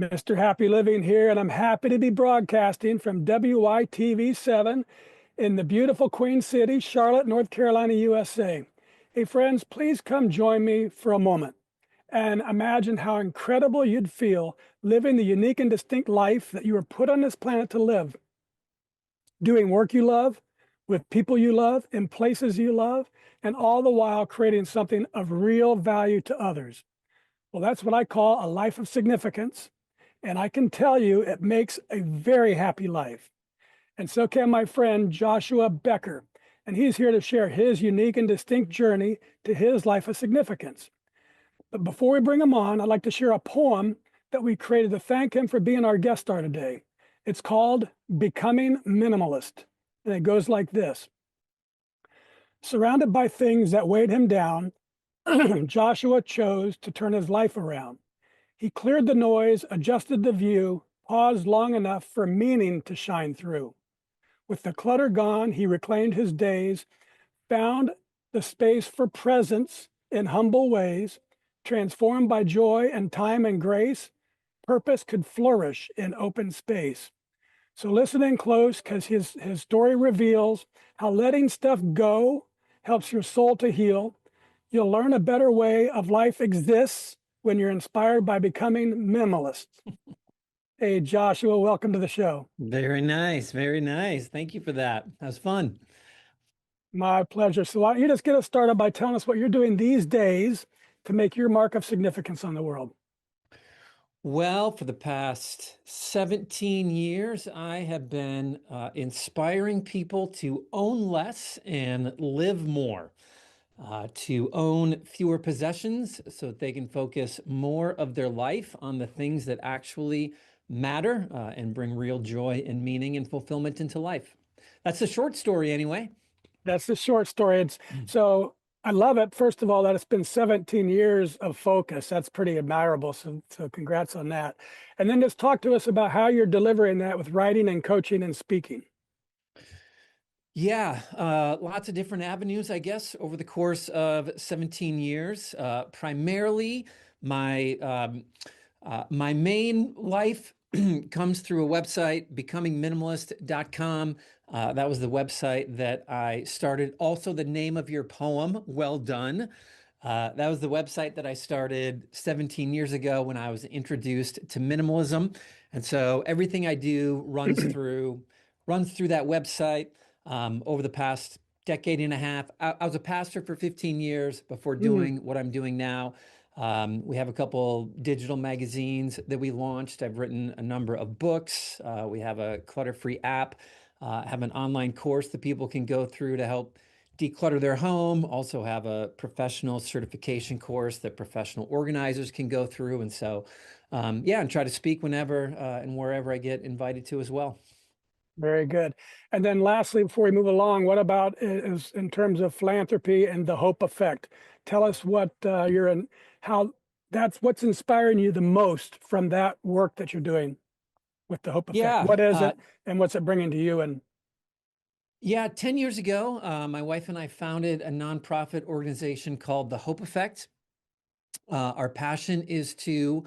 Mr. Happy Living here, and I'm happy to be broadcasting from WITV 7 in the beautiful Queen City, Charlotte, North Carolina, USA. Hey, friends, please come join me for a moment and imagine how incredible you'd feel living the unique and distinct life that you were put on this planet to live, doing work you love, with people you love, in places you love, and all the while creating something of real value to others. Well, that's what I call a life of significance. And I can tell you it makes a very happy life. And so can my friend Joshua Becker. And he's here to share his unique and distinct journey to his life of significance. But before we bring him on, I'd like to share a poem that we created to thank him for being our guest star today. It's called Becoming Minimalist. And it goes like this. Surrounded by things that weighed him down, Joshua chose to turn his life around. He cleared the noise, adjusted the view, paused long enough for meaning to shine through. With the clutter gone, he reclaimed his days, found the space for presence in humble ways, transformed by joy and time and grace. Purpose could flourish in open space. So listen in close, because his story reveals how letting stuff go helps your soul to heal. You'll learn a better way of life exists when you're inspired by becoming minimalist. Hey, Joshua, welcome to the show. Very nice. Very nice. Thank you for that. That was fun. My pleasure. So why don't you just get us started by telling us what you're doing these days to make your mark of significance on the world? Well, for the past 17 years, I have been inspiring people to own less and live more, to own fewer possessions so that they can focus more of their life on the things that actually matter and bring real joy and meaning and fulfillment into life. That's the short story anyway. That's the short story. So I love it. First of all, that it's been 17 years of focus. That's pretty admirable. So congrats on that. And then just talk to us about how you're delivering that with writing and coaching and speaking. Yeah, lots of different avenues, I guess, over the course of 17 years. Primarily, my main life comes through a website, becomingminimalist.com. That was the website that I started. Also, the name of your poem, well done. That was the website that I started 17 years ago when I was introduced to minimalism. And so everything I do runs through that website. Over the past decade and a half, I was a pastor for 15 years before doing what I'm doing now. We have a couple digital magazines that we launched. I've written a number of books. We have a clutter-free app, have an online course that people can go through to help declutter their home. Also have a professional certification course that professional organizers can go through. And so, yeah, and try to speak whenever and wherever I get invited to as well. Very good. And then lastly, before we move along, what about is in terms of philanthropy and the hope effect? Tell us what you're in, how that's what's inspiring you the most from that work that you're doing with the hope effect. Yeah. What is it and what's it bringing to you? And Yeah, 10 years ago, my wife and I founded a nonprofit organization called The Hope Effect. Our passion is to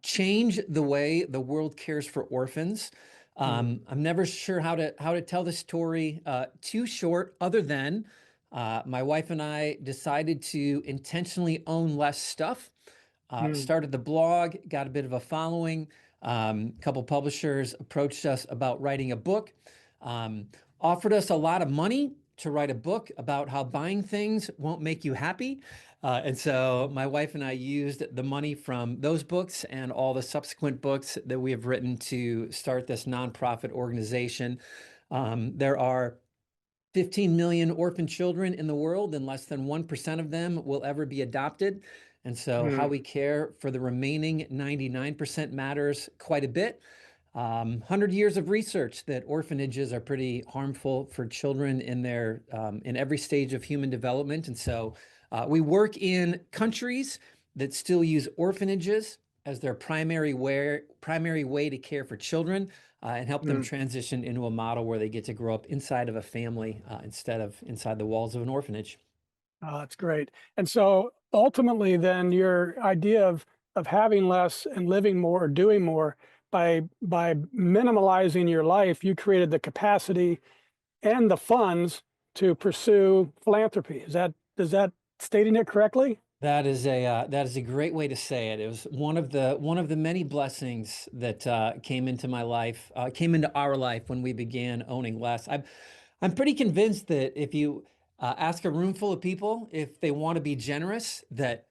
change the way the world cares for orphans. I'm never sure how to tell the story too short, other than my wife and I decided to intentionally own less stuff. Started the blog, got a bit of a following. A couple publishers approached us about writing a book, offered us a lot of money to write a book about how buying things won't make you happy. And so my wife and I used the money from those books and all the subsequent books that we have written to start this nonprofit organization. There are 15 million orphan children in the world, and less than 1% of them will ever be adopted. And so how we care for the remaining 99% matters quite a bit. 100 years of research that orphanages are pretty harmful for children in every stage of human development. And so we work in countries that still use orphanages as their primary way to care for children and help them transition into a model where they get to grow up inside of a family instead of inside the walls of an orphanage. that's great. And so ultimately then your idea of of having less and living more or doing more. By minimalizing your life, you created the capacity and the funds to pursue philanthropy. Is that stating it correctly? That is a great way to say it. It was one of the many blessings that came into my life, came into our life when we began owning less. I'm pretty convinced that if you ask a room full of people if they want to be generous, that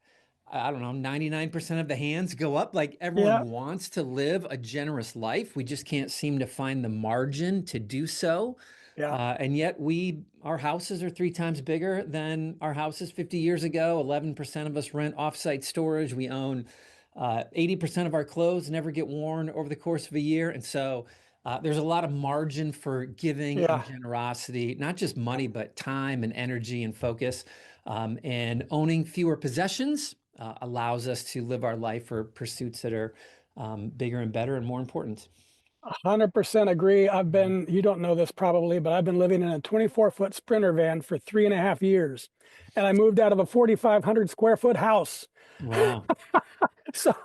I don't know, 99% of the hands go up. Like Yeah, everyone wants to live a generous life. We just can't seem to find the margin to do so. yeah, And yet our houses are 3 times bigger than our houses 50 years ago. 11% of us rent offsite storage. We own 80% of our clothes never get worn over the course of a year. And so there's a lot of margin for giving and yeah. generosity, not just money, but time and energy and focus. And owning fewer possessions allows us to live our life for pursuits that are bigger and better and more important. 100% agree. Mhm. You don't know this probably, but I've been living in a 24-foot Sprinter van for 3.5 years. And I moved out of a 4,500 square foot house. Wow. So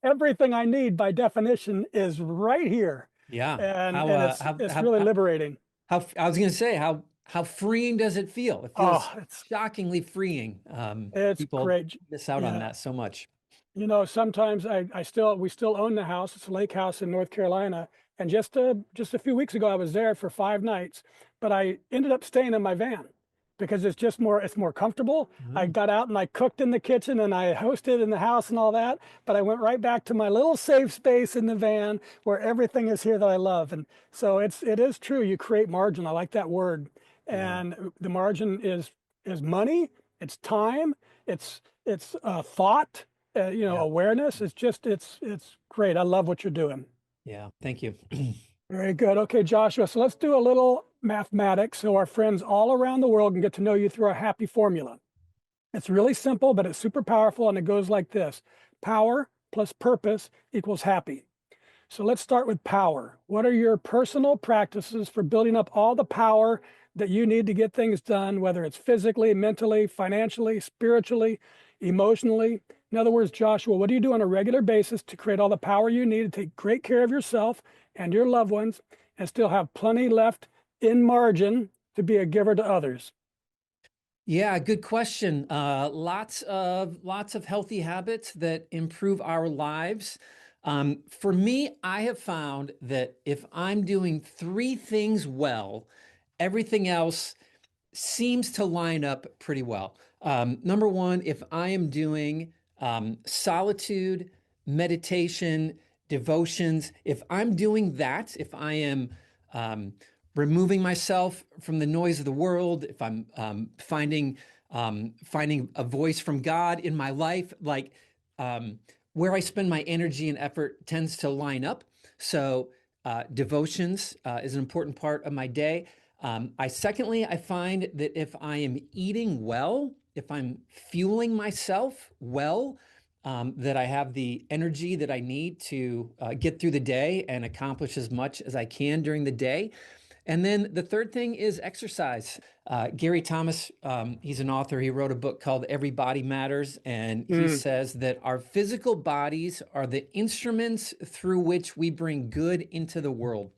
everything I need by definition is right here. Yeah. And it's really liberating. I was going to say, how freeing does it feel? It feels Oh, shockingly freeing. it's People great. miss out on Yeah. that so much. Sometimes we still own the house. It's a lake house in North Carolina. And just a few weeks ago, I was there for 5 nights, but I ended up staying in my van because it's more comfortable. I Mm. got out and I cooked in the kitchen and I hosted in the house and all that, but I went right back to my little safe space in the van where everything is here that I love. And so it is true. You create margin. I like that word. Yeah. And the margin is money, it's time, it's thought, Yeah. awareness. It's great. I love what you're doing. Yeah. Thank you. Very good. Okay, Joshua. So let's do a little mathematics so our friends all around the world can get to know you through our happy formula. It's really simple, but it's super powerful, and it goes like this: power plus purpose equals happy. So let's start with power. What are your personal practices for building up all the power that you need to get things done, whether it's physically, mentally, financially, spiritually, emotionally? In other words, Joshua, what do you do on a regular basis to create all the power you need to take great care of yourself and your loved ones and still have plenty left in margin to be a giver to others? Yeah, good question. Lots of healthy habits that improve our lives. For me, I have found that if I'm doing 3 things well, everything else seems to line up pretty well. Number one, if I am doing solitude, meditation, devotions, if I'm doing that, if I am um, removing myself from the noise of the world, if I'm finding a voice from God in my life, like um, where I spend my energy and effort tends to line up. So devotions is an important part of my day. I find that if I am eating well, if I'm fueling myself well, that I have the energy that I need to get through the day and accomplish as much as I can during the day. And then the third thing is exercise. Gary Thomas, he's an author. He wrote a book called Every Body Matters. And he Mm, says that our physical bodies are the instruments through which we bring good into the world.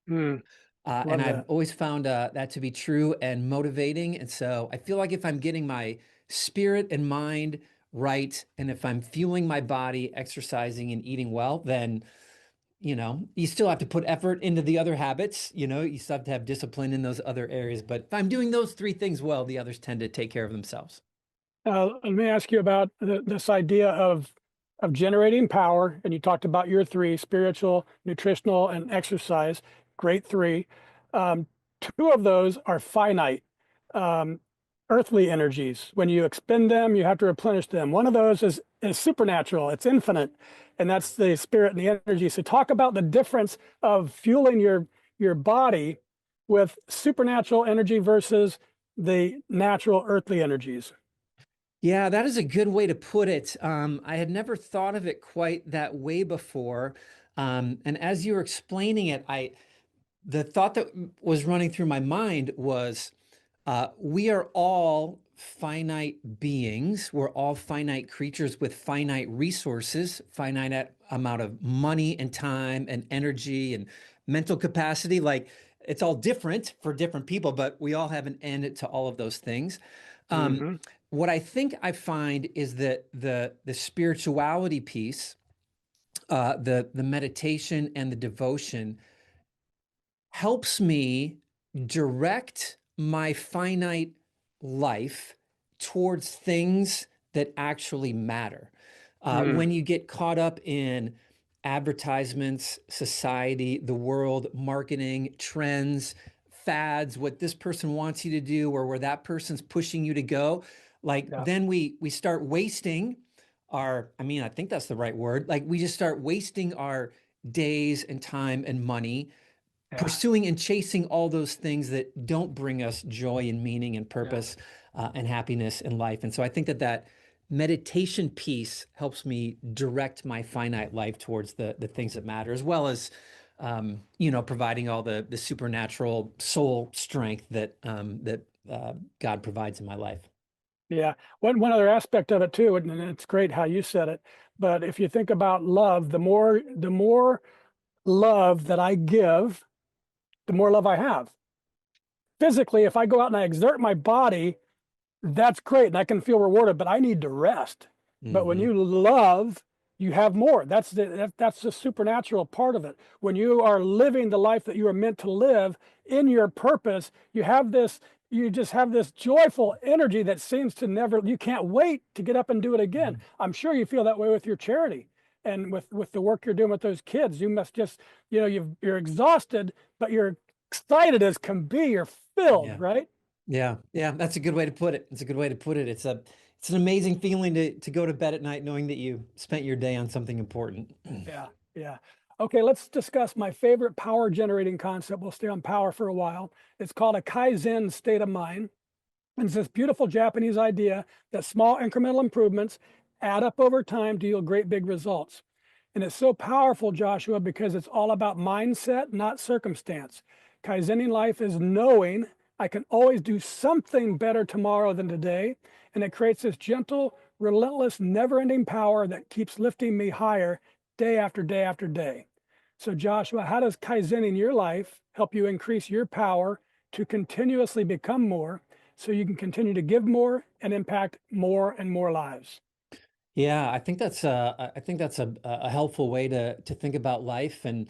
mm, And love I've that. always found that to be true and motivating. And so I feel like if I'm getting my spirit and mind right, and if I'm fueling my body, exercising and eating well, then, you still have to put effort into the other habits. You still have to have discipline in those other areas. But if I'm doing those 3 things well, the others tend to take care of themselves. Let me ask you about this idea of generating power. And you talked about your three: spiritual, nutritional, and exercise. Great three. Um, Two of those are finite, um, earthly energies. When you expend them, you have to replenish them. One of those is supernatural. It's infinite, and that's the spirit and the energy. So talk about the difference of fueling your body with supernatural energy versus the natural earthly energies. Yeah, that is a good way to put it. I had never thought of it quite that way before. And as you were explaining it, the thought that was running through my mind was we are all finite beings. We're all finite creatures with finite resources, finite amount of money and time and energy and mental capacity. Like it's all different for different people, but we all have an end to all of those things. Um, Hmm. what I think I find is that the spirituality piece, the meditation and the devotion helps me direct my finite life towards things that actually matter. Mm. When you get caught up in advertisements, society, the world, marketing, trends, fads, what this person wants you to do, or where that person's pushing you to go, like Yeah, then we start wasting our, I mean, I think that's the right word. Like we just start wasting our days and time and money yeah, pursuing and chasing all those things that don't bring us joy and meaning and yeah, purpose and happiness in life. And so I think that that meditation piece helps me direct my finite life towards the things that matter, as well as providing all the supernatural soul strength that God provides in my life. yeah. One other aspect of it too, and it's great how you said it. But if you think about love, the more love that I give, the more love I have. Physically, if I go out and I exert my body, that's great and I can feel rewarded, but I need to rest. But when Hmm. you love, you have more. That's the supernatural part of it. When you are living the life that you are meant to live in your purpose, you just have this joyful energy that seems to never, you can't wait to get up and do it again. I'm sure you feel that way with your charity and with the work you're doing with those kids. You must just, you're exhausted, but you're excited as can be. You're filled, Yeah. right? Yeah, yeah, that's a good way to put it. It's a good way to put it. It's an amazing feeling to go to bed at night knowing that you spent your day on something important. Yeah, yeah. Okay, let's discuss my favorite power generating concept. We'll stay on power for a while. It's called a Kaizen state of mind. And it's this beautiful Japanese idea that small incremental improvements add up over time to yield great big results. And it's so powerful, Joshua, because it's all about mindset, not circumstance. Kaizening life is knowing I can always do something better tomorrow than today. And it creates this gentle, relentless, never ending power that keeps lifting me higher day after day after day. So, Joshua, how does Kaizening your life help you increase your power to continuously become more so you can continue to give more and impact more and more lives? Yeah, I think that's a helpful way to think about life, and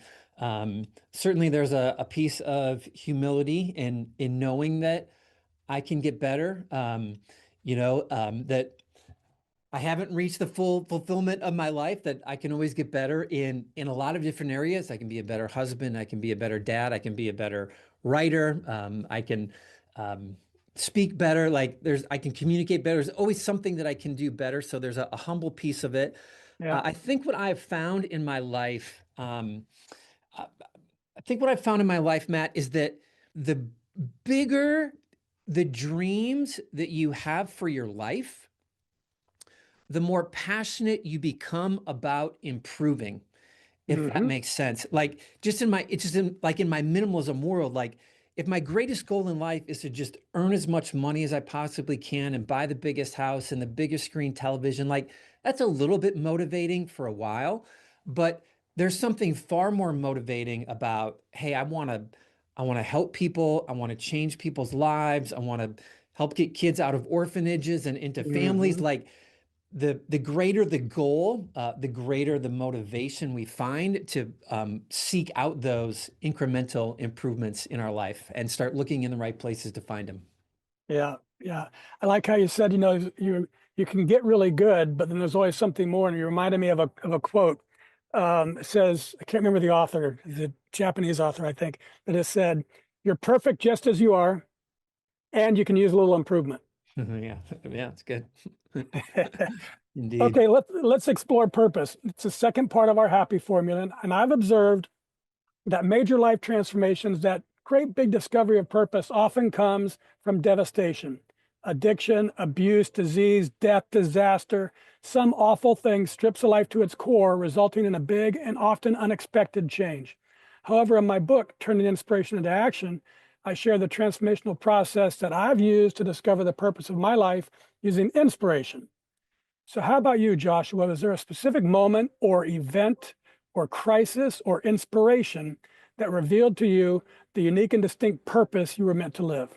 certainly there's a piece of humility in knowing that I can get better. That I haven't reached the full fulfillment of my life, that I can always get better in a lot of different areas. I can be a better husband, I can be a better dad, I can be a better writer, I can um, speak better. Like I can communicate better. There's always something that I can do better. So there's a humble piece of it. Yeah. I think what I've found in my life, I I think what I've found in my life, Matt, is that the bigger the dreams that you have for your life, the more passionate you become about improving, if that Hmm. makes sense. Like just in my, it's just in like in my minimalism world, like if my greatest goal in life is to just earn as much money as I possibly can and buy the biggest house and the biggest screen television, like that's a little bit motivating for a while, but there's something far more motivating about, hey, I want to help people, I want to change people's lives, I want to help get kids out of orphanages and into families. Hmm. Like the greater the goal, the greater the motivation we find to seek out those incremental improvements in our life and start looking in the right places to find them. Yeah, yeah. I like how you said, you can get really good, but then there's always something more. And you reminded me of a quote. It says, I can't remember the author, the Japanese author, I think, that has said, "You're perfect just as you are, and you can use a little improvement." Yeah, yeah, it's good. Indeed. Okay, let's explore purpose. It's the second part of our happy formula, and I've observed that major life transformations, that great big discovery of purpose often comes from devastation, addiction, abuse, disease, death, disaster. Some awful thing strips a life to its core, resulting in a big and often unexpected change. However, in my book, Turning Inspiration into Action, I share the transformational process that I've used to discover the purpose of my life using inspiration. So, how about you, Joshua? Was there a specific moment or event or crisis or inspiration that revealed to you the unique and distinct purpose you were meant to live?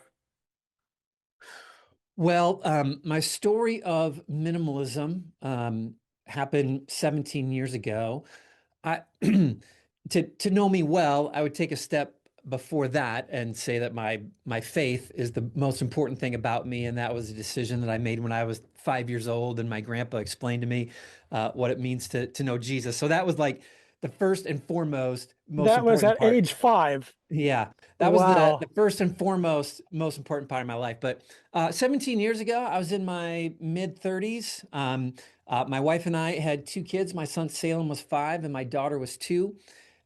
Well, my story of minimalism happened 17 years ago. I to know me well, I would take a step before that and say that my faith is the most important thing about me, and that was a decision that I made when I was 5 years old, and my grandpa explained to me what it means to know Jesus. So that was like the first and foremost most That was important at part. age 5. Yeah, that was the Wow. first and foremost most important part of my life. But 17 years ago, I was in my mid 30s. My wife and I had two kids. My son Salem was 5, and my daughter was 2,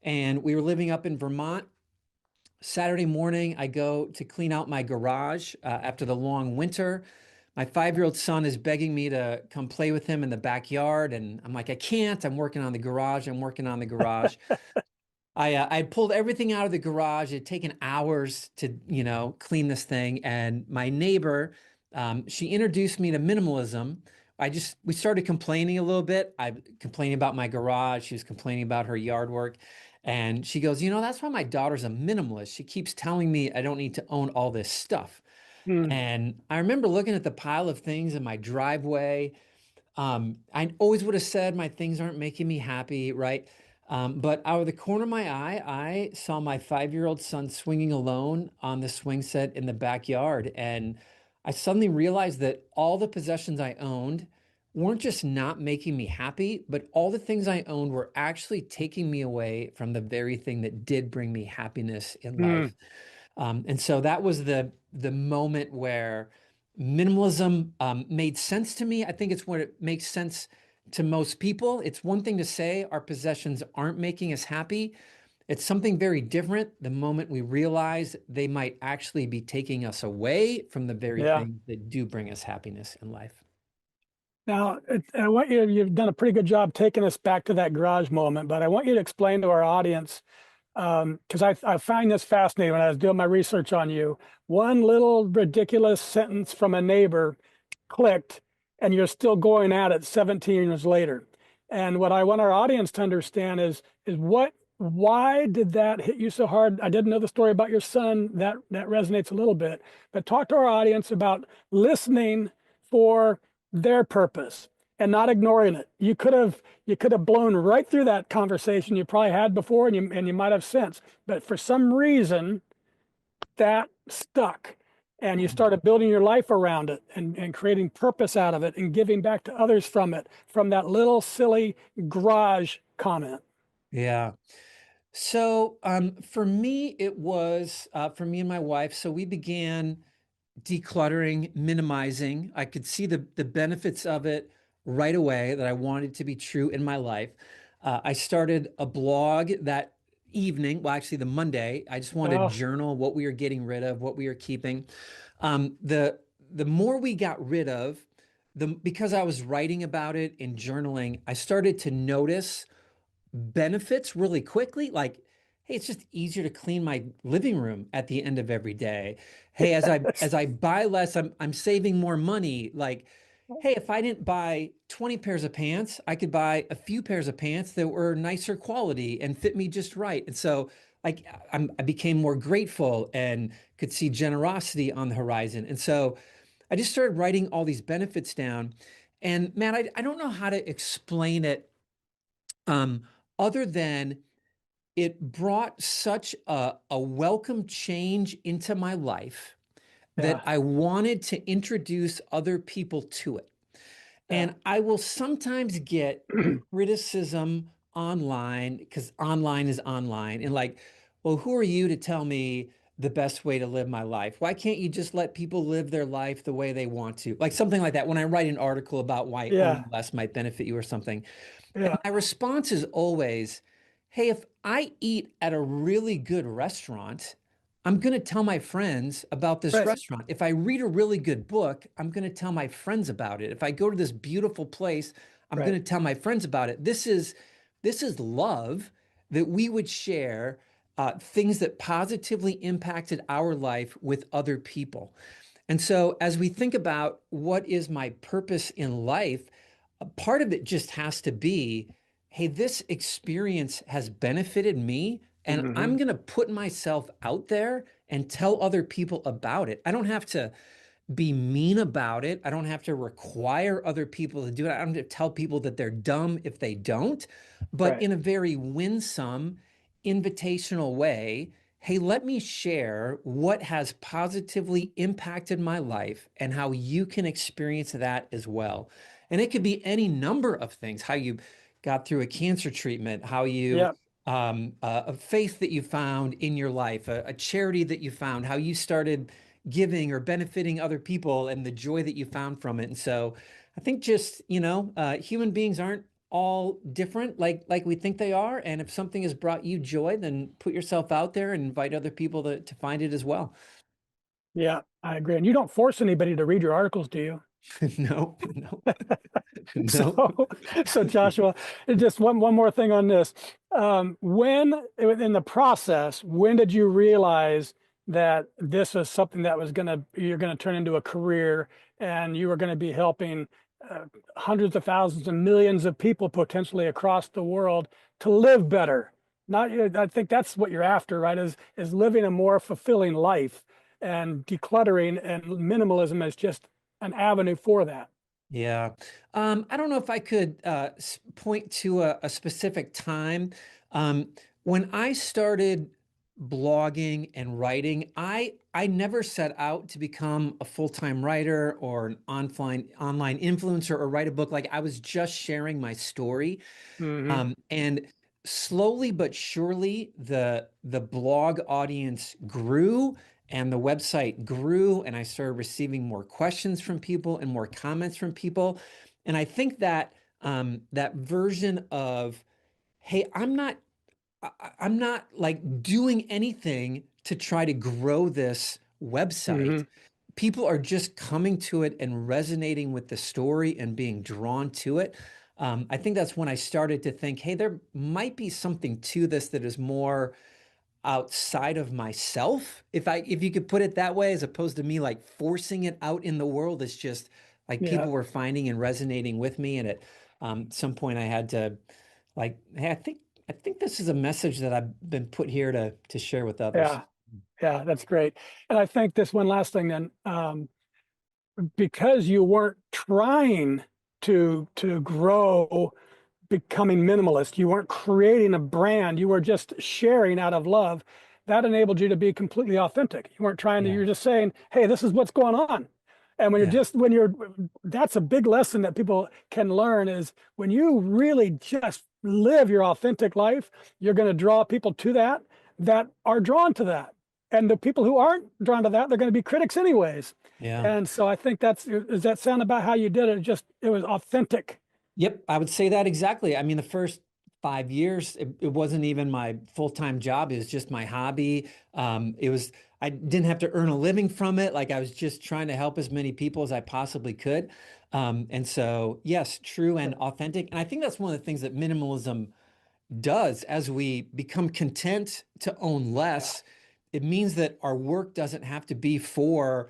and we were living up in Vermont. Saturday morning, I go to clean out my garage after the long winter. My 5-year-old son is begging me to come play with him in the backyard, and I'm like, I can't. I'm working on the garage. I'm working on the garage. I had pulled everything out of the garage. It had taken hours to, clean this thing. And my neighbor, she introduced me to minimalism. We started complaining a little bit. I complaining about my garage. She was complaining about her yard work. And she goes, that's why my daughter's a minimalist. She keeps telling me I don't need to own all this stuff. Hmm. And I remember looking at the pile of things in my driveway. I always would have said my things aren't making me happy, right? But out of the corner of my eye, I saw my 5-year-old son swinging alone on the swing set in the backyard. And I suddenly realized that all the possessions I owned weren't just not making me happy, but all the things I owned were actually taking me away from the very thing that did bring me happiness in Hmm. life. And so that was the moment where minimalism made sense to me. I think it's what it makes sense to most people. It's one thing to say our possessions aren't making us happy. It's something very different the moment we realize they might actually be taking us away from the very Yeah. things that do bring us happiness in life. Now, I want you, you've done a pretty good job taking us back to that garage moment, but I want you to explain to our audience, because I find this fascinating when I was doing my research on you. One little ridiculous sentence from a neighbor clicked, and you're still going at it 17 years later. And what I want our audience to understand is why did that hit you so hard? I didn't know the story about your son. That resonates a little bit, but talk to our audience about listening for their purpose and not ignoring it. You could have blown right through that conversation you probably had before, and you might have since, but for some reason that stuck, and you started building your life around it, and creating purpose out of it and giving back to others from that little silly garage comment. Yeah. So for me, it was for me and my wife. So we began decluttering, minimizing. I could see the benefits of it right away that I wanted to be true in my life. I started a blog that evening, well, actually the Monday. I just wanted to Oh, journal what we were getting rid of, what we were keeping. The more we got rid of, the because I was writing about it and journaling, I started to notice benefits really quickly. Like, hey, it's just easier to clean my living room at the end of every day. Hey, yes. as I buy less, I'm saving more money. Like, hey, if I didn't buy 20 pairs of pants, I could buy a few pairs of pants that were nicer quality and fit me just right. And so like I became more grateful and could see generosity on the horizon. And so I just started writing all these benefits down. And man, I don't know how to explain it um, other than it brought such a welcome change into my life that Yeah. I wanted to introduce other people to it. Yeah. And I will sometimes get criticism online because online is online. And like, well, who are you to tell me the best way to live my life? Why can't you just let people live their life the way they want to? Like something like that. When I write an article about why owning Yeah. less might benefit you or something. And Yeah. my response is always, hey, if I eat at a really good restaurant, I'm going to tell my friends about this Right. restaurant. If I read a really good book, I'm going to tell my friends about it. If I go to this beautiful place, I'm going Right. to tell my friends about it. This is love that we would share things that positively impacted our life with other people. And so, as we think about what is my purpose in life, a part of it just has to be, hey, this experience has benefited me, and Hmm. I'm going to put myself out there and tell other people about it. I don't have to be mean about it. I don't have to require other people to do it. I don't have to tell people that they're dumb if they don't, but Right. in a very winsome, invitational way. Hey, let me share what has positively impacted my life and how you can experience that as well. And it could be any number of things: how you got through a cancer treatment, how you, Yeah. a faith that you found in your life, a charity that you found, how you started giving or benefiting other people, and the joy that you found from it. And so I think just, human beings aren't all different like we think they are. And if something has brought you joy, then put yourself out there and invite other people to find it as well. Yeah, I agree. And you don't force anybody to read your articles, do you? No, no, So, no. so Joshua, just one more thing on this. When in the process, when did you realize that this was something that was you're gonna turn into a career, and you were going to be helping uh, hundreds of thousands and millions of people potentially across the world to live better? Not, I think that's what you're after, right? Is living a more fulfilling life, and decluttering and minimalism is just an avenue for that. Yeah. I don't know if I could point to a specific time. Um, when I started blogging and writing, I never set out to become a full-time writer or an online influencer or write a book. Like, I was just sharing my story. Hmm. And slowly but surely, the blog audience grew and the website grew, and I started receiving more questions from people and more comments from people. And I think that that version of, hey, I'm not like doing anything to try to grow this website. Hmm. People are just coming to it and resonating with the story and being drawn to it. I think that's when I started to think, hey, there might be something to this that is more outside of myself, if you could put it that way, as opposed to me like forcing it out in the world. It's just like Yeah. people were finding and resonating with me. And at some point, I had to, like, hey, I think this is a message that I've been put here to share with others. Yeah. Yeah. That's great. And I think this one last thing then, because you weren't trying to grow becoming minimalist, you weren't creating a brand, you were just sharing out of love. That enabled you to be completely authentic. You weren't trying to, Yeah, you're just saying, hey, this is what's going on. And yeah, that's a big lesson that people can learn, is when you really just live your authentic life, you're going to draw people to that are drawn to that. And the people who aren't drawn to that, they're going to be critics anyways. yeah. And so I think does that sound about how you did it? It was authentic. Yep, I would say that exactly. I mean, the first 5 years, it wasn't even my full-time job. It was just my hobby. I didn't have to earn a living from it. Like, I was just trying to help as many people as I possibly could. And so, yes, true and authentic. And I think that's one of the things that minimalism does. As we become content to own Yeah. less, it means that our work doesn't have to be for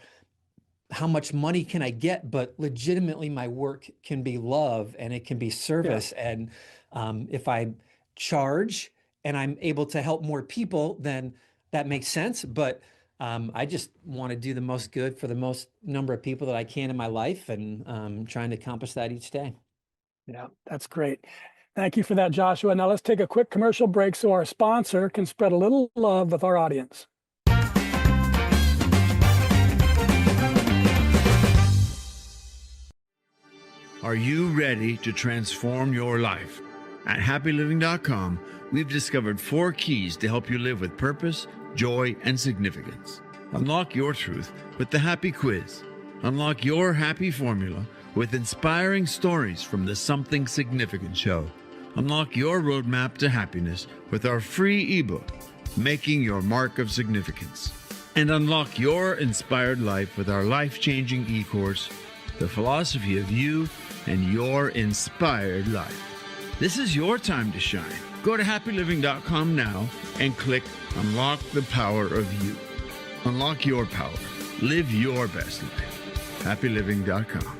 how much money can I get, but legitimately my work can be love and it can be Yeah. service. And if I charge and I'm able to help more people, then that makes sense. But I just want to do the most good for the most number of people that I can in my life, and trying to accomplish that each day. Yeah, that's great. Thank you for that, Joshua. Now let's take a quick commercial break so our sponsor can spread a little love with our audience. Are you ready to transform your life? At happyliving.com, we've discovered 4 keys to help you live with purpose, joy, and significance. Unlock your truth with the Happy Quiz. Unlock your happy formula with inspiring stories from the Something Significant Show. Unlock your roadmap to happiness with our free ebook, Making Your Mark of Significance. And unlock your inspired life with our life-changing e-course, The Philosophy of You and Your Inspired Life. This is your time to shine. Go to happyliving.com now and click Unlock the Power of You. Unlock your power. Live your best life. happyliving.com.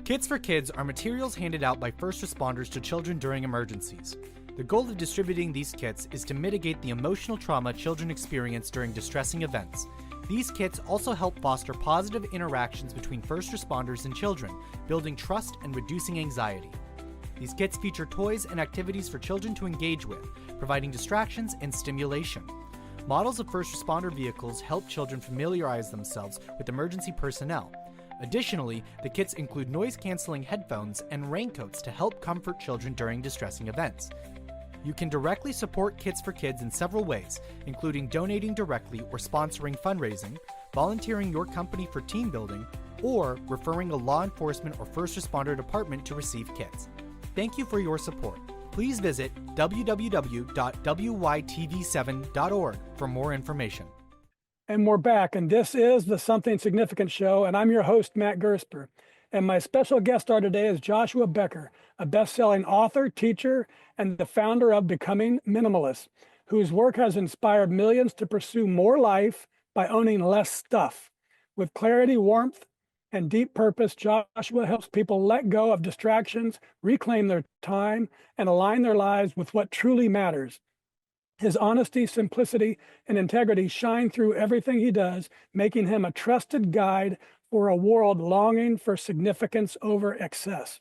Kits for Kids are materials handed out by first responders to children during emergencies. The goal of distributing these kits is to mitigate the emotional trauma children experience during distressing events. These kits also help foster positive interactions between first responders and children, building trust and reducing anxiety. These kits feature toys and activities for children to engage with, providing distractions and stimulation. Models of first responder vehicles help children familiarize themselves with emergency personnel. Additionally, the kits include noise-canceling headphones and raincoats to help comfort children during distressing events. You can directly support Kits for Kids in several ways, including donating directly or sponsoring fundraising, volunteering your company for team building, or referring a law enforcement or first responder department to receive kits. Thank you for your support. Please visit www.wytv7.org for more information. And we're back, and this is the Something Significant Show, and I'm your host, Matt Gersper. And my special guest star today is Joshua Becker, a best-selling author, teacher, and the founder of Becoming Minimalist, whose work has inspired millions to pursue more life by owning less stuff. With clarity, warmth, and deep purpose, Joshua helps people let go of distractions, reclaim their time, and align their lives with what truly matters. His honesty, simplicity, and integrity shine through everything he does, making him a trusted guide for a world longing for significance over excess.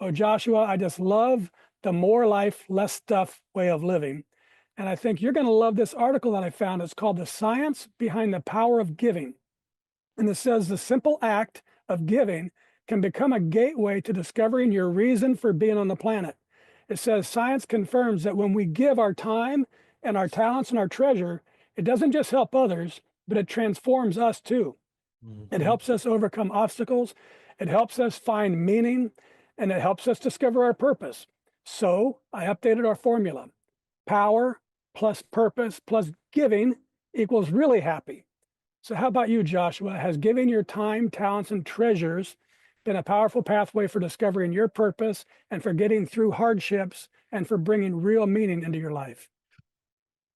Oh, Joshua, I just love the more life, less stuff way of living. And I think you're going to love this article that I found. It's called The Science Behind the Power of Giving. And it says the simple act of giving can become a gateway to discovering your reason for being on the planet. It says science confirms that when we give our time and our talents and our treasure, it doesn't just help others, but it transforms us too. It helps us overcome obstacles. It helps us find meaning, and it helps us discover our purpose. So I updated our formula. Power plus purpose plus giving equals really happy. So how about you, Joshua? Has giving your time, talents, and treasures been a powerful pathway for discovering your purpose and for getting through hardships and for bringing real meaning into your life?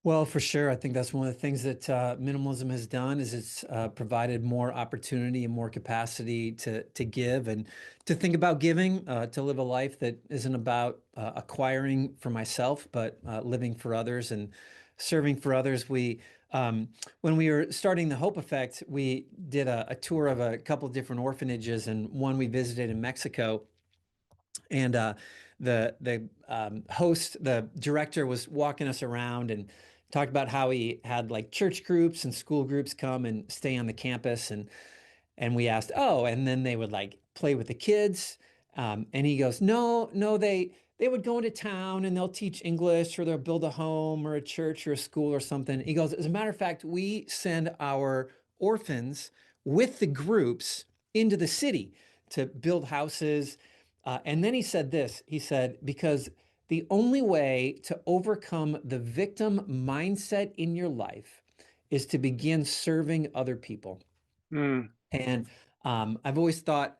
Well, for sure. I think that's one of the things that minimalism has done is it's provided more opportunity and more capacity to give and to think about giving, to live a life that isn't about acquiring for myself, but living for others and serving for others. When we were starting the Hope Effect, we did a tour of a couple of different orphanages, and one we visited in Mexico. And the host, the director, was walking us around and talked about how he had like church groups and school groups come and stay on the campus, and we asked, oh, and then they would like play with the kids, and he goes, no, they would go into town and they'll teach English or they'll build a home or a church or a school or something. He goes, as a matter of fact, we send our orphans with the groups into the city to build houses. And then he said this, he said, because the only way to overcome the victim mindset in your life is to begin serving other people. And I've always thought,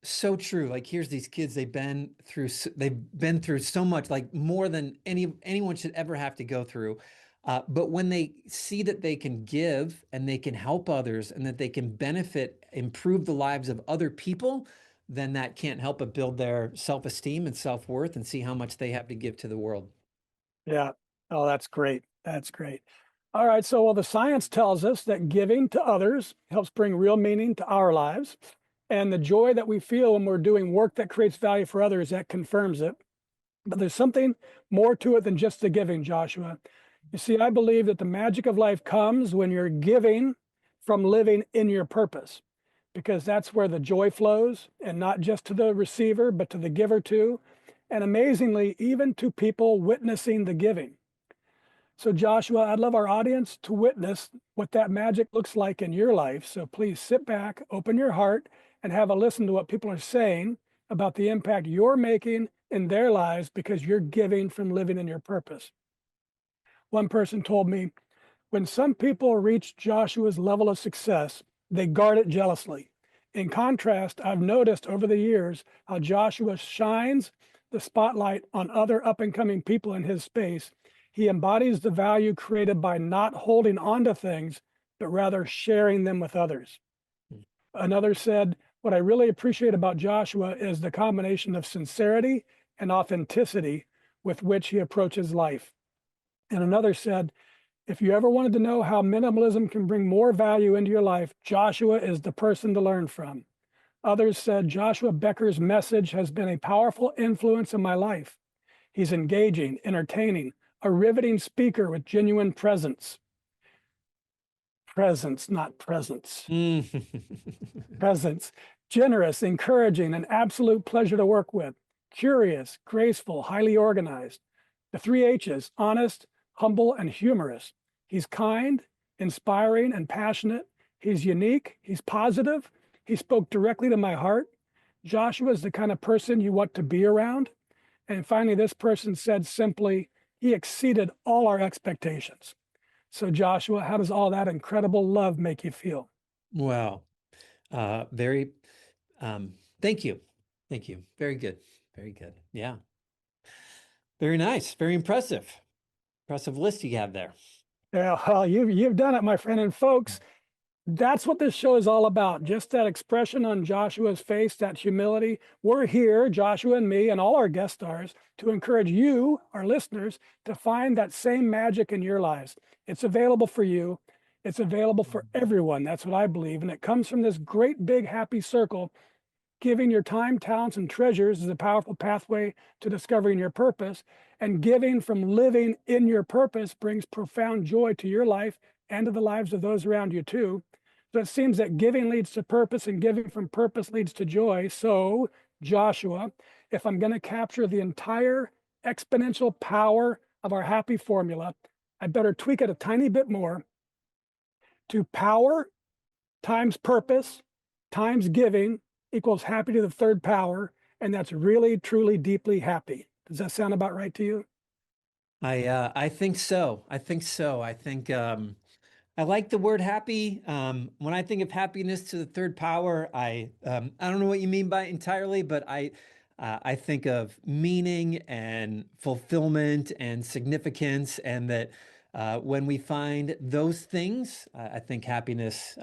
so true. Like, here's these kids, they've been through so much, like more than anyone should ever have to go through. But when they see that they can give and they can help others and that they can benefit, improve the lives of other people, then that can't help but build their self-esteem and self-worth and see how much they have to give to the world. Yeah. Oh, that's great. That's great. All right. So, well, the science tells us that giving to others helps bring real meaning to our lives. And the joy that we feel when we're doing work that creates value for others, that confirms it. But there's something more to it than just the giving, Joshua. You see, I believe that the magic of life comes when you're giving from living in your purpose, because that's where the joy flows, and not just to the receiver, but to the giver too. And amazingly, even to people witnessing the giving. So Joshua, I'd love our audience to witness what that magic looks like in your life. So please sit back, open your heart, and have a listen to what people are saying about the impact you're making in their lives because you're giving from living in your purpose. One person told me, when some people reach Joshua's level of success, they guard it jealously. In contrast, I've noticed over the years how Joshua shines the spotlight on other up and coming people in his space. He embodies the value created by not holding on to things, but rather sharing them with others. Another said, what I really appreciate about Joshua is the combination of sincerity and authenticity with which he approaches life. And another said, if you ever wanted to know how minimalism can bring more value into your life, Joshua is the person to learn from. Others said, Joshua Becker's message has been a powerful influence in my life. He's engaging, entertaining, a riveting speaker with genuine presence. Presence, not presence. Presence. Generous, encouraging, an absolute pleasure to work with. Curious, graceful, highly organized. The 3 H's, honest, humble, and humorous. He's kind, inspiring, and passionate. He's unique. He's positive. He spoke directly to my heart. Joshua is the kind of person you want to be around. And finally, this person said simply, he exceeded all our expectations. So Joshua, how does all that incredible love make you feel? Wow. Very, thank you. Thank you. Very good. Very good. Yeah. Very nice. Very impressive. Impressive list you have there. Yeah, well, you've done it, my friend. And folks, that's what this show is all about. Just that expression on Joshua's face, that humility. We're here, Joshua and me, and all our guest stars, to encourage you, our listeners, to find that same magic in your lives. It's available for you. It's available for everyone. That's what I believe. And it comes from this great, big, happy circle. Giving your time, talents, and treasures is a powerful pathway to discovering your purpose. And giving from living in your purpose brings profound joy to your life and to the lives of those around you too. So it seems that giving leads to purpose and giving from purpose leads to joy. So, Joshua, if I'm going to capture the entire exponential power of our happy formula, I better tweak it a tiny bit more to power times purpose times giving equals happy to the third power. And that's really, truly, deeply happy. Does that sound about right to you? I think so. I think so. I think I like the word happy. When I think of happiness to the third power, I don't know what you mean by it entirely, but I think of meaning and fulfillment and significance, and that when we find those things, I think happiness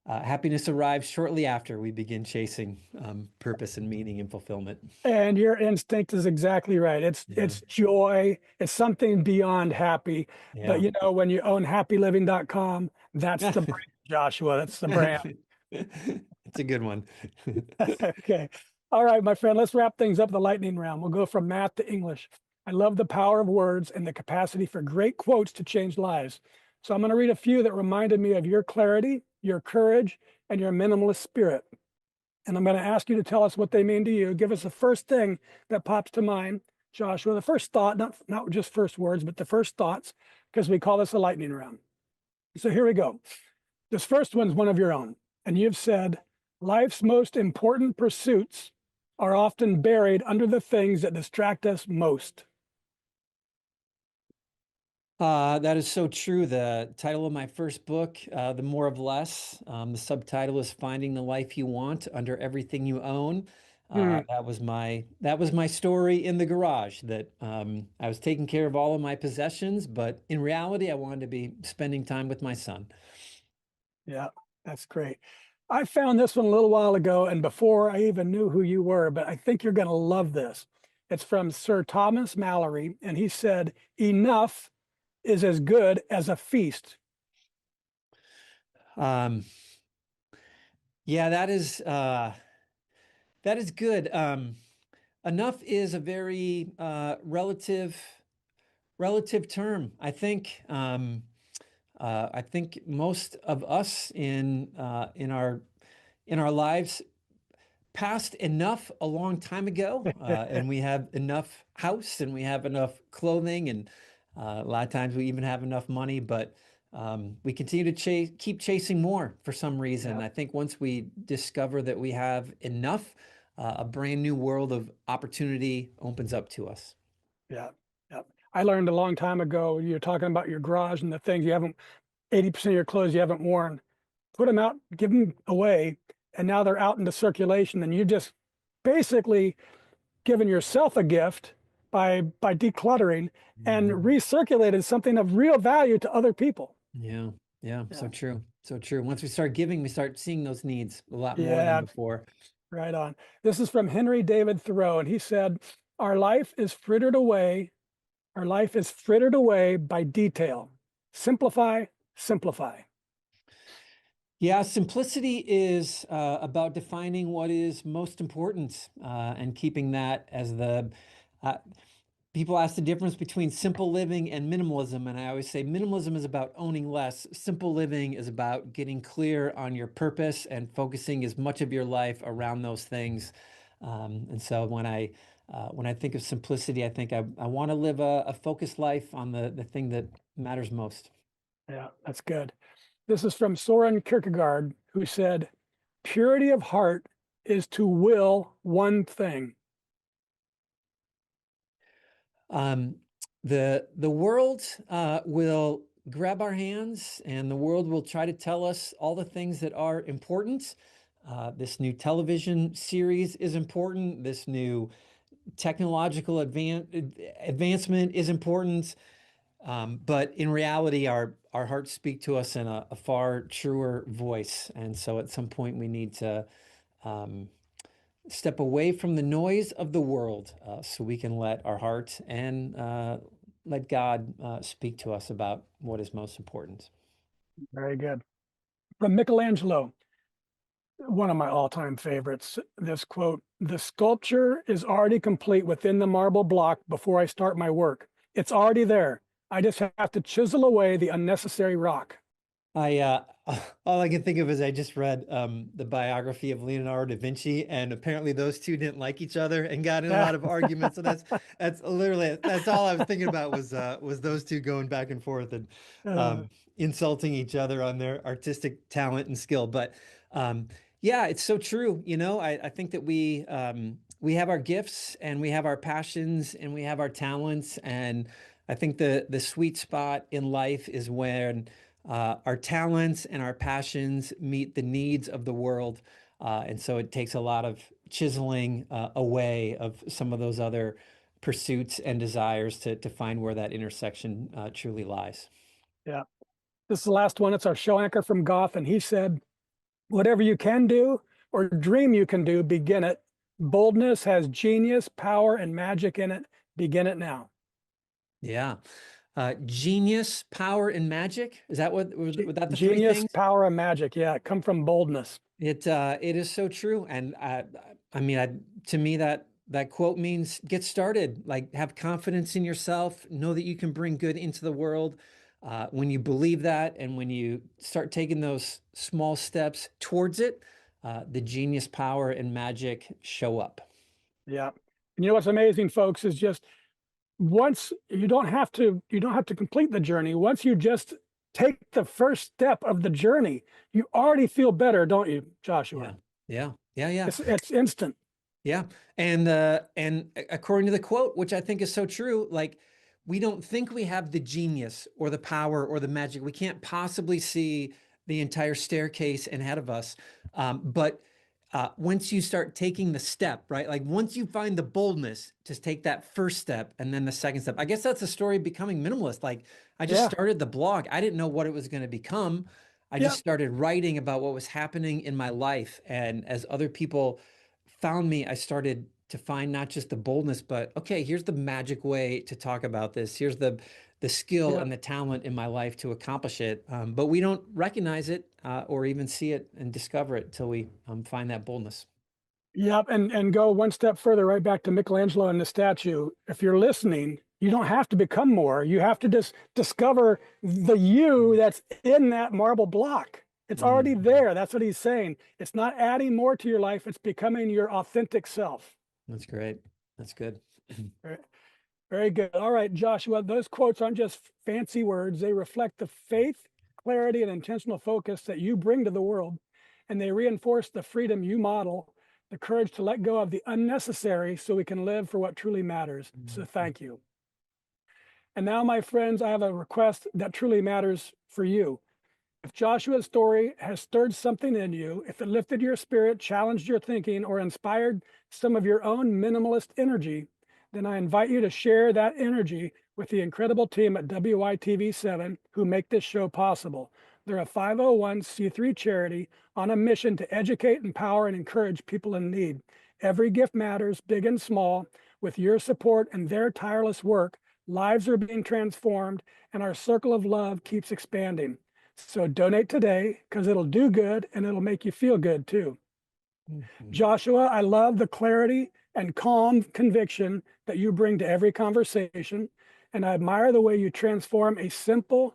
happiness arrives shortly after we begin chasing purpose and meaning and fulfillment. And your instinct is exactly right. It's joy. It's something beyond happy. But when you own happyliving.com, that's the brand, Joshua. That's the brand. It's a good one. Okay. All right, my friend, let's wrap things up the lightning round. We'll go from math to English. I love the power of words and the capacity for great quotes to change lives. So I'm going to read a few that reminded me of your clarity, your courage, and your minimalist spirit. And I'm going to ask you to tell us what they mean to you. Give us the first thing that pops to mind, Joshua, the first thought, not just first words, but the first thoughts, because we call this a lightning round. So here we go. This first one's one of your own. And you've said, life's most important pursuits are often buried under the things that distract us most. That is so true. The title of my first book, The More of Less, the subtitle is Finding the Life You Want Under Everything You Own. That was my story in the garage, that I was taking care of all of my possessions, but in reality, I wanted to be spending time with my son. Yeah, that's great. I found this one a little while ago, and before I even knew who you were, but I think you're going to love this. It's from Sir Thomas Mallory, and he said, enough is as good as a feast. Yeah, that is good. Enough is a very relative term. I think most of us in our lives passed enough a long time ago, and we have enough house and we have enough clothing, and a lot of times we even have enough money, but we continue to keep chasing more for some reason. Yeah. I think once we discover that we have enough, a brand new world of opportunity opens up to us. Yeah. Yeah. I learned a long time ago, you're talking about your garage and the things you haven't, 80% of your clothes you haven't worn, put them out, give them away, and now they're out into circulation. And you just basically given yourself a gift by decluttering and recirculated something of real value to other people. Yeah. Yeah. Yeah. So true. So true. Once we start giving, we start seeing those needs a lot more than Yeah, before. right on. This is from Henry David Thoreau, and he said, "Our life is frittered away. Our life is frittered away by detail. Simplify, simplify." Yeah, simplicity is about defining what is most important and keeping that as the. People ask the difference between simple living and minimalism, and I always say minimalism is about owning less. Simple living is about getting clear on your purpose and focusing as much of your life around those things. And so when I think of simplicity, I think I want to live a focused life on the thing that matters most. Yeah, that's good. This is from Soren Kierkegaard, who said, "Purity of heart is to will one thing." The world will grab our hands, and the world will try to tell us all the things that are important. This new television series is important. This new technological advancement is important. But in reality, our hearts speak to us in a far truer voice. And so at some point, we need to step away from the noise of the world so we can let our heart and let God speak to us about what is most important. Very good. From Michelangelo, one of my all-time favorites, this quote, "The sculpture is already complete within the marble block before I start my work. It's already there. I just have to chisel away the unnecessary rock." I all I can think of is I just read the biography of Leonardo da Vinci, and apparently those two didn't like each other and got in a lot of arguments. So that's literally that's all I was thinking about was those two going back and forth and Uh, insulting each other on their artistic talent and skill. But yeah, it's so true. You know, I think that we have our gifts and we have our passions and we have our talents, and I think the sweet spot in life is when our talents and our passions meet the needs of the world. And so it takes a lot of chiseling away of some of those other pursuits and desires to find where that intersection truly lies. yeah. This is the last one. It's our show anchor from Goff, and he said, "Whatever you can do or dream you can do, begin it. Boldness has genius, power, and magic in it. Begin it now." Yeah. Genius, power, and magic. Is that what was that the three Genius, things? power, and magic. Yeah, come from boldness. It is so true, and I mean, to me that quote means get started. Like, have confidence in yourself. Know that you can bring good into the world. When you believe that, and when you start taking those small steps towards it, the genius, power, and magic show up. Yeah. And you know what's amazing, folks, is just once you don't have to complete the journey. Once you just take the first step of the journey, you already feel better, don't you, Joshua? Yeah. Yeah. It's instant. Yeah. And according to the quote, which I think is so true, like, we don't think we have the genius or the power or the magic. We can't possibly see the entire staircase ahead of us. But once you start taking the step, right? Like, once you find the boldness to take that first step and then the second step, I guess that's the story of Becoming Minimalist. Like, I just started the blog. I didn't know what it was going to become. I just started writing about what was happening in my life. And as other people found me, I started to find not just the boldness, but okay, here's the magic way to talk about this. Here's the skill and the talent in my life to accomplish it. But we don't recognize it or even see it and discover it till we find that boldness. Yep, and go one step further, right back to Michelangelo and the statue. If you're listening, you don't have to become more. You have to just discover the you that's in that marble block. It's already there. That's what he's saying. It's not adding more to your life. It's becoming your authentic self. That's great. That's good. Very, very good. All right, Joshua, those quotes aren't just fancy words. They reflect the faith, clarity, and intentional focus that you bring to the world, and they reinforce the freedom you model the courage to let go of the unnecessary so we can live for what truly matters. So thank you. And now, my friends, I have a request that truly matters for you. If Joshua's story has stirred something in you, if it lifted your spirit, challenged your thinking, or inspired some of your own minimalist energy, then I invite you to share that energy with the incredible team at WITV7 who make this show possible. They're a 501c3 charity on a mission to educate, empower, and encourage people in need. Every gift matters, big and small. With your support and their tireless work, lives are being transformed, and our circle of love keeps expanding. So donate today, because it'll do good and it'll make you feel good too. Joshua, I love the clarity and calm conviction that you bring to every conversation, and I admire the way you transformed a simple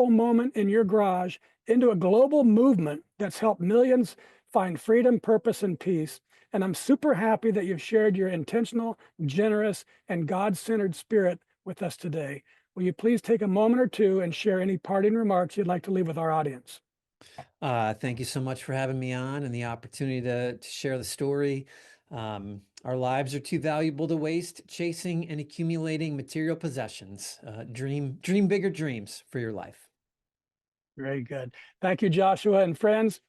moment in your garage into a global movement that's helped millions find freedom, purpose, and peace. And I'm super happy that you've shared your intentional, generous, and God-centered spirit with us today. Will you please take a moment or two and share any parting remarks you'd like to leave with our audience? Thank you so much for having me on and the opportunity to share the story. Our lives are too valuable to waste chasing and accumulating material possessions. Dream bigger dreams for your life. Very good. Thank you, Joshua. And friends,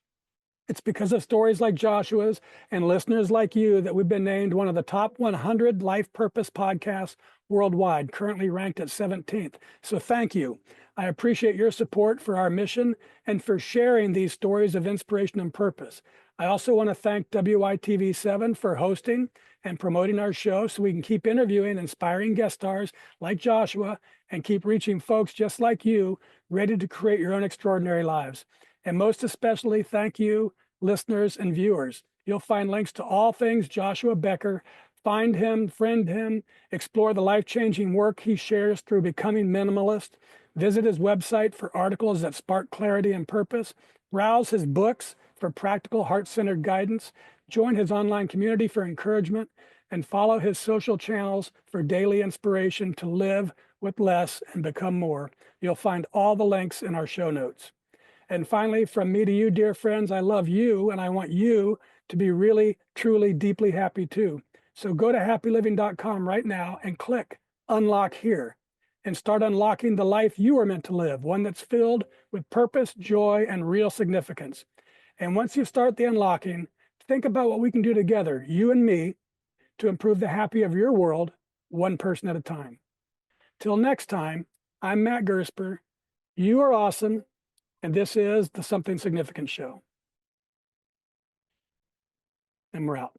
it's because of stories like Joshua's and listeners like you that we've been named one of the top 100 life purpose podcasts worldwide, currently ranked at 17th. So thank you. I appreciate your support for our mission and for sharing these stories of inspiration and purpose. I also want to thank WITV7 for hosting and promoting our show so we can keep interviewing inspiring guest stars like Joshua and keep reaching folks just like you, ready to create your own extraordinary lives. And most especially, thank you, listeners and viewers. You'll find links to all things Joshua Becker. Find him, friend him, explore the life-changing work he shares through Becoming Minimalist. Visit his website for articles that spark clarity and purpose. Browse his books for practical, heart-centered guidance. Join his online community for encouragement. And follow his social channels for daily inspiration to live with less and become more. You'll find all the links in our show notes. And finally, from me to you, dear friends, I love you and I want you to be really, truly, deeply happy too. So go to happyliving.com right now and click Unlock Here and start unlocking the life you are meant to live, one that's filled with purpose, joy, and real significance. And once you start the unlocking, think about what we can do together, you and me, to improve the happy of your world, one person at a time. Till next time, I'm Matt Gersper. You are awesome. And this is the Something Significant Show. And we're out.